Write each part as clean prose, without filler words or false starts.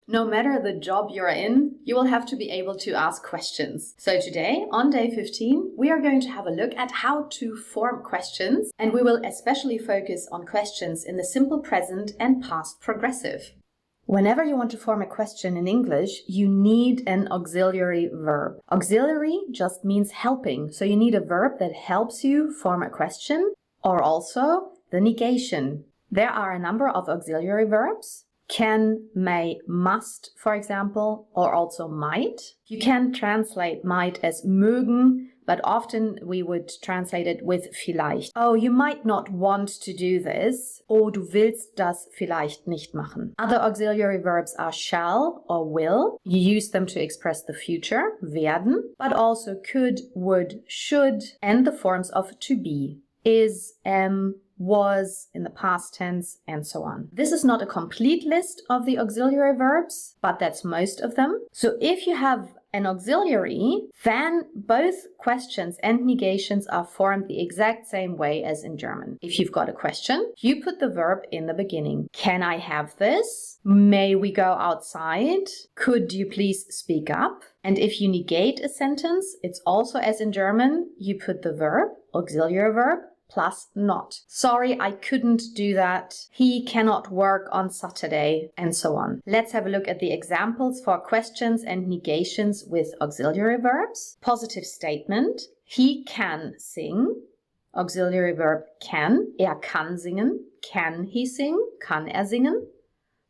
No matter the job you're in, you will have to be able to ask questions. So today, on day 15, we are going to have a look at how to form questions, and we will especially focus on questions in the simple present and past progressive. Whenever you want to form a question in English, you need an auxiliary verb. Auxiliary just means helping, so you need a verb that helps you form a question, or also the negation. There are a number of auxiliary verbs. Can, may, must, for example, or also might. You can translate might as mögen, but often we would translate it with vielleicht. Oh, you might not want to do this. Oh, du willst das vielleicht nicht machen. Other auxiliary verbs are shall or will. You use them to express the future, werden, but also could, would, should, and the forms of to be. Is, am, was in the past tense, and so on. This is not a complete list of the auxiliary verbs, but that's most of them. So if you have an auxiliary, then both questions and negations are formed the exact same way as in German. If you've got a question, you put the verb in the beginning. Can I have this? May we go outside? Could you please speak up? And if you negate a sentence, it's also as in German. You put the verb, auxiliary verb, plus not. Sorry, I couldn't do that. He cannot work on Saturday, and so on. Let's have a look at the examples for questions and negations with auxiliary verbs. Positive statement. He can sing. Auxiliary verb can. Er kann singen. Can he sing? Kann er singen?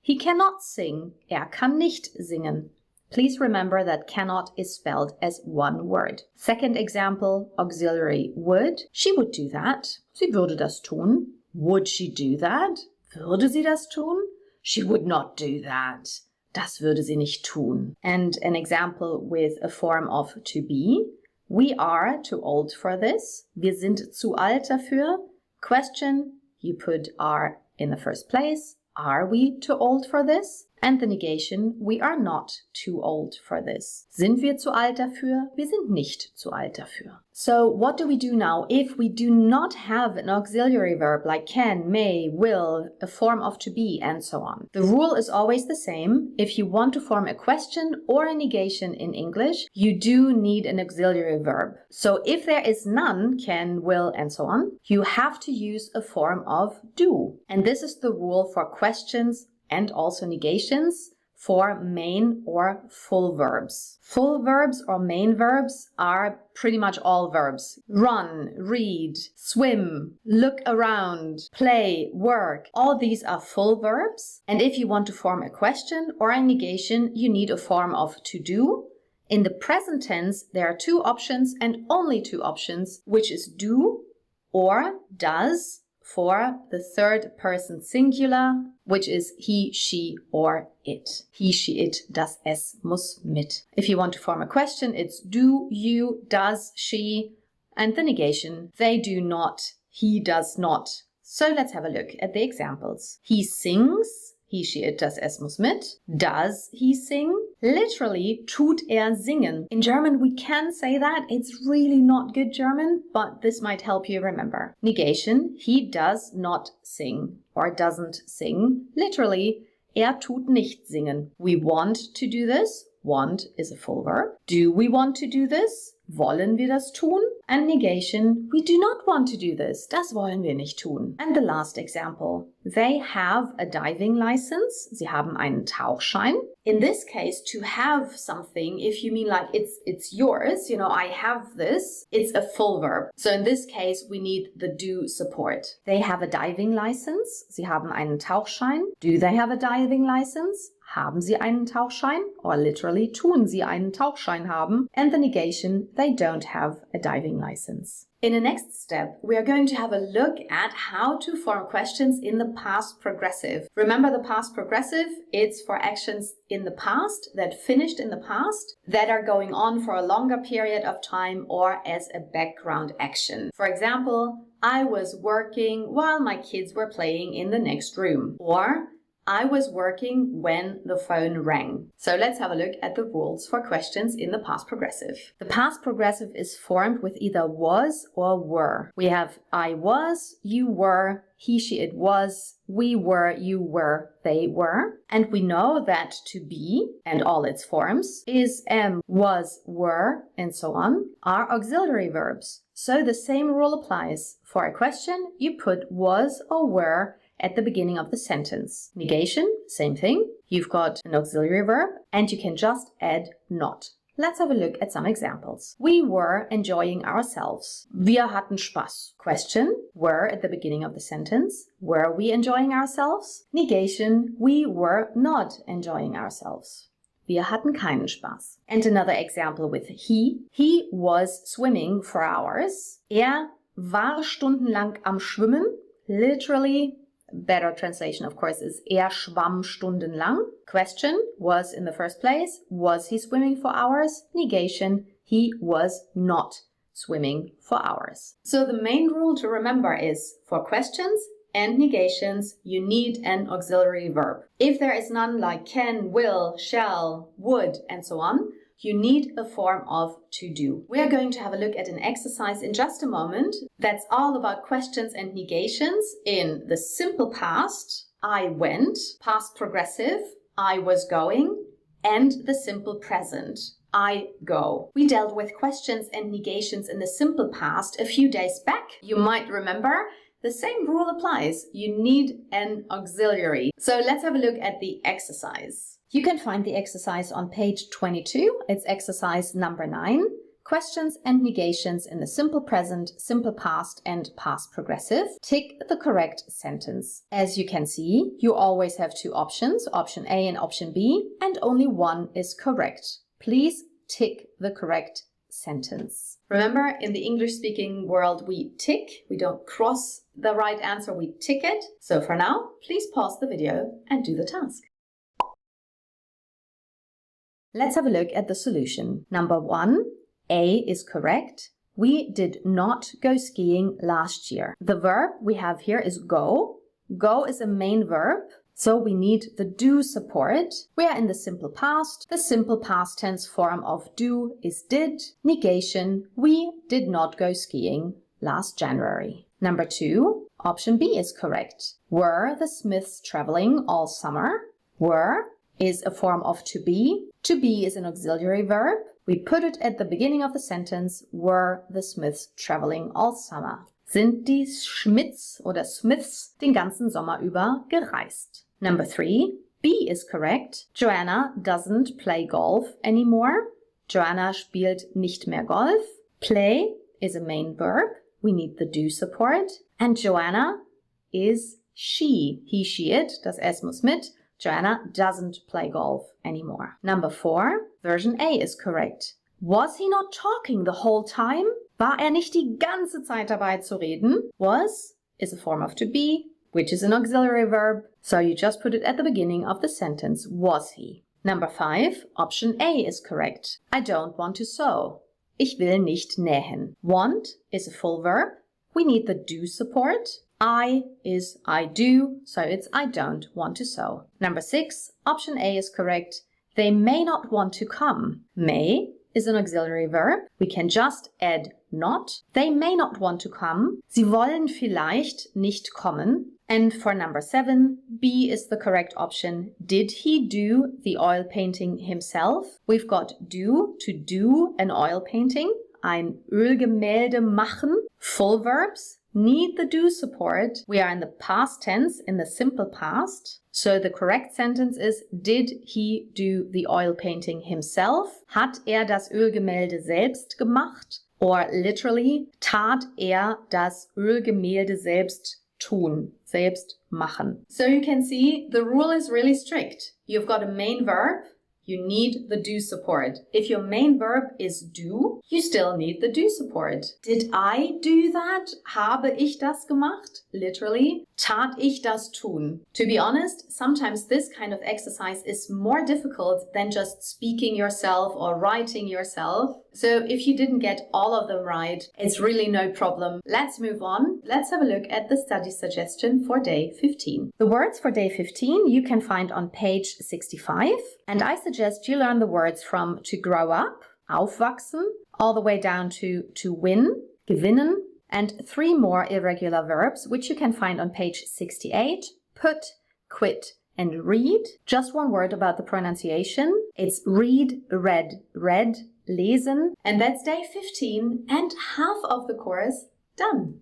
He cannot sing. Er kann nicht singen. Please remember that cannot is spelled as one word. Second example, auxiliary would. She would do that. Sie würde das tun. Would she do that? Würde sie das tun? She would not do that. Das würde sie nicht tun. And an example with a form of to be. We are too old for this. Wir sind zu alt dafür. Question, you put are in the first place. Are we too old for this? And the negation, we are not too old for this. Sind wir zu alt dafür? Wir sind nicht zu alt dafür. So what do we do now if we do not have an auxiliary verb like can, may, will, a form of to be, and so on? The rule is always the same. If you want to form a question or a negation in English, you do need an auxiliary verb. So if there is none, can, will, and so on, you have to use a form of do. And this is the rule for questions and also negations for main or full verbs. Full verbs or main verbs are pretty much all verbs. Run, read, swim, look around, play, work. All these are full verbs. And if you want to form a question or a negation, you need a form of to do. In the present tense, there are two options and only two options, which is do or does for the third person singular, which is he, she, or it. He, she, it, das, es, muss, mit. If you want to form a question, it's do, you, does, she, and the negation, they do not, he does not. So let's have a look at the examples. He sings, he, she, it, das, es, muss, mit. Does he sing? Literally, tut er singen. In German, we can say that. It's really not good German, but this might help you remember. Negation, he does not sing or doesn't sing. Literally, er tut nicht singen. We want to do this. Want is a full verb. Do we want to do this? Wollen wir das tun? And negation, we do not want to do this. Das wollen wir nicht tun. And the last example, they have a diving license. Sie haben einen Tauchschein. In this case, to have something, if you mean like it's yours, you know, I have this, it's a full verb. So in this case, we need the do support. They have a diving license. Sie haben einen Tauchschein. Do they have a diving license? Haben sie einen Tauchschein? Or literally, tun sie einen Tauchschein haben? And the negation, they don't have a diving license. In the next step, we are going to have a look at how to form questions in the past progressive. Remember the past progressive? It's for actions in the past that finished in the past that are going on for a longer period of time or as a background action. For example, I was working while my kids were playing in the next room. Or I was working when the phone rang. So let's have a look at the rules for questions in the past progressive. The past progressive is formed with either was or were. We have I was, you were, he, she, it was, we were, you were, they were. And we know that to be and all its forms is am, was, were, and so on are auxiliary verbs. So the same rule applies. For a question, you put was or were at the beginning of the sentence. Negation, same thing. You've got an auxiliary verb and you can just add not. Let's have a look at some examples. We were enjoying ourselves. Wir hatten Spaß. Question, were at the beginning of the sentence. Were we enjoying ourselves? Negation, we were not enjoying ourselves. Wir hatten keinen Spaß. And another example with he. He was swimming for hours. War stundenlang am Schwimmen. Literally, better translation, of course, is schwamm stundenlang. Question, was in the first place. Was he swimming for hours? Negation, he was not swimming for hours. So the main rule to remember is for questions and negations, you need an auxiliary verb. If there is none like can, will, shall, would, and so on, you need a form of to do. We are going to have a look at an exercise in just a moment that's all about questions and negations in the simple past, I went, past progressive, I was going, and the simple present, I go. We dealt with questions and negations in the simple past a few days back. You might remember the same rule applies. You need an auxiliary. So let's have a look at the exercise. You can find the exercise on page 22. It's exercise number 9. Questions and negations in the simple present, simple past, and past progressive. Tick the correct sentence. As you can see, you always have two options, option A and option B, and only one is correct. Please tick the correct sentence. Remember, in the English-speaking world, we tick. We don't cross the right answer, we tick it. So for now, please pause the video and do the task. Let's have a look at the solution. Number 1, A is correct. We did not go skiing last year. The verb we have here is go. Go is a main verb, so we need the do support. We are in the simple past. The simple past tense form of do is did. Negation, we did not go skiing last January. Number 2, option B is correct. Were the Smiths traveling all summer? Were is a form of to be. To be is an auxiliary verb. We put it at the beginning of the sentence. Were the Smiths traveling all summer? Sind die Schmidts oder Smiths den ganzen Sommer über gereist? Number 3, B is correct. Joanna doesn't play golf anymore. Joanna spielt nicht mehr Golf. Play is a main verb. We need the do support. And Joanna is she. He, she, it. Das S muss mit. Joanna doesn't play golf anymore. Number 4, version A is correct. Was he not talking the whole time? War nicht die ganze Zeit dabei zu reden? Was is a form of to be, which is an auxiliary verb. So you just put it at the beginning of the sentence, was he. Number 5, option A is correct. I don't want to sew. Ich will nicht nähen. Want is a full verb. We need the do support. I is I do, so it's I don't want to sew. Number 6, option A is correct. They may not want to come. May is an auxiliary verb. We can just add not. They may not want to come. Sie wollen vielleicht nicht kommen. And for number 7, B is the correct option. Did he do the oil painting himself? We've got do, to do an oil painting. Ein Ölgemälde machen. Full verbs. Need the do support. We are in the past tense, in the simple past. So the correct sentence is, did he do the oil painting himself? Hat das Ölgemälde selbst gemacht? Or literally, tat das Ölgemälde selbst tun, selbst machen. So you can see the rule is really strict. You've got a main verb, You need the do support. If your main verb is do, you still need the do support. Did I do that? Habe ich das gemacht? Literally, tat ich das tun? To be honest, sometimes this kind of exercise is more difficult than just speaking yourself or writing yourself. So if you didn't get all of them right, it's really no problem. Let's move on. Let's have a look at the study suggestion for day 15. The words for day 15 you can find on page 65, and I suggest you learn the words from to grow up, aufwachsen, all the way down to win, gewinnen, and 3 more irregular verbs, which you can find on page 68, put, quit, and read. Just one word about the pronunciation. It's read, read, read, lesen. And that's day 15 and half of the course done.